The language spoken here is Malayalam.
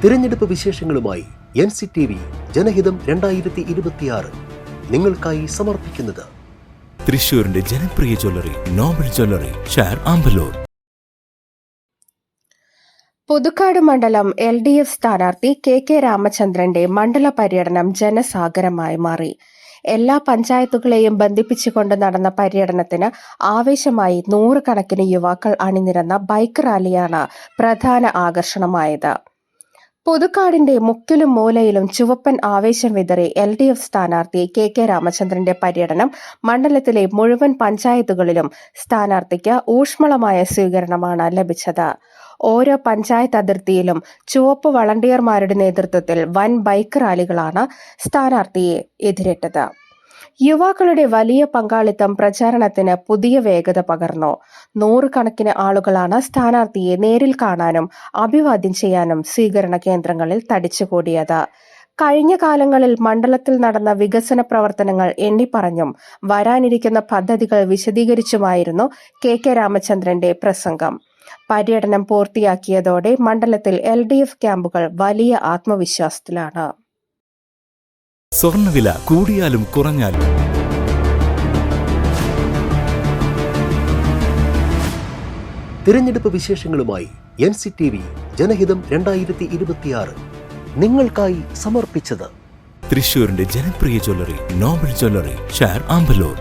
തിരഞ്ഞെടുപ്പ് വിശേഷങ്ങളുമായി NCTV ജനഹിതം 2026 നിങ്ങൾക്കായി സമർപ്പിക്കുന്നത് തൃശൂരിന്റെ ജനപ്രിയ ജ്വല്ലറി നോബൽ ജ്വല്ലറി, ഷാർ ആമ്പലൂർ. പുതുക്കാട് മണ്ഡലം LDF സ്ഥാനാർത്ഥി KK രാമചന്ദ്രന്റെ മണ്ഡല പര്യടനം ജനസാഗരമായി മാറി. എല്ലാ പഞ്ചായത്തുകളെയും ബന്ധിപ്പിച്ചുകൊണ്ട് നടന്ന പര്യടനത്തിന് ആവേശമായി നൂറുകണക്കിന് യുവാക്കൾ അണിനിരന്ന ബൈക്ക് റാലിയാണ് പ്രധാന ആകർഷണമായത്. പുതുക്കാടിന്റെ മുക്കിലും മൂലയിലും ചുവപ്പൻ ആവേശം വിതറി LDF സ്ഥാനാർത്ഥി KK രാമചന്ദ്രന്റെ പര്യടനം മണ്ഡലത്തിലെ മുഴുവൻ പഞ്ചായത്തുകളിലും സ്ഥാനാർത്ഥിക്ക് ഊഷ്മളമായ സ്വീകരണമാണ് ലഭിച്ചത്. ഓരോ പഞ്ചായത്ത് അതിർത്തിയിലും ചുവപ്പ് വളണ്ടിയർമാരുടെ നേതൃത്വത്തിൽ വൻ ബൈക്ക് റാലികളാണ് സ്ഥാനാർത്ഥിയെ എതിരിട്ടത്. യുവാക്കളുടെ വലിയ പങ്കാളിത്തം പ്രചാരണത്തിന് പുതിയ വേഗത പകർന്നു. നൂറുകണക്കിന് ആളുകളാണ് സ്ഥാനാർത്ഥിയെ നേരിൽ കാണാനും അഭിവാദ്യം ചെയ്യാനും സ്വീകരണ കേന്ദ്രങ്ങളിൽ തടിച്ചുകൂടിയത്. കഴിഞ്ഞ കാലങ്ങളിൽ മണ്ഡലത്തിൽ നടന്ന വികസന പ്രവർത്തനങ്ങൾ എണ്ണിപ്പറഞ്ഞും വരാനിരിക്കുന്ന പദ്ധതികൾ വിശദീകരിച്ചുമായിരുന്നു KK രാമചന്ദ്രന്റെ പ്രസംഗം. പര്യടനം പൂർത്തിയാക്കിയതോടെ മണ്ഡലത്തിൽ LDF ക്യാമ്പുകൾ വലിയ ആത്മവിശ്വാസത്തിലാണ്. സ്വർണ്ണവില കൂടിയാലും കുറഞ്ഞാലും തിരഞ്ഞെടുപ്പ് വിശേഷങ്ങളുമായി NCTV ജനഹിതം 2026 നിങ്ങൾക്കായി സമർപ്പിച്ചത് തൃശൂരിന്റെ ജനപ്രിയ ജ്വല്ലറി നോബൽ ജ്വല്ലറി, ഷാർ ആമ്പലൂർ.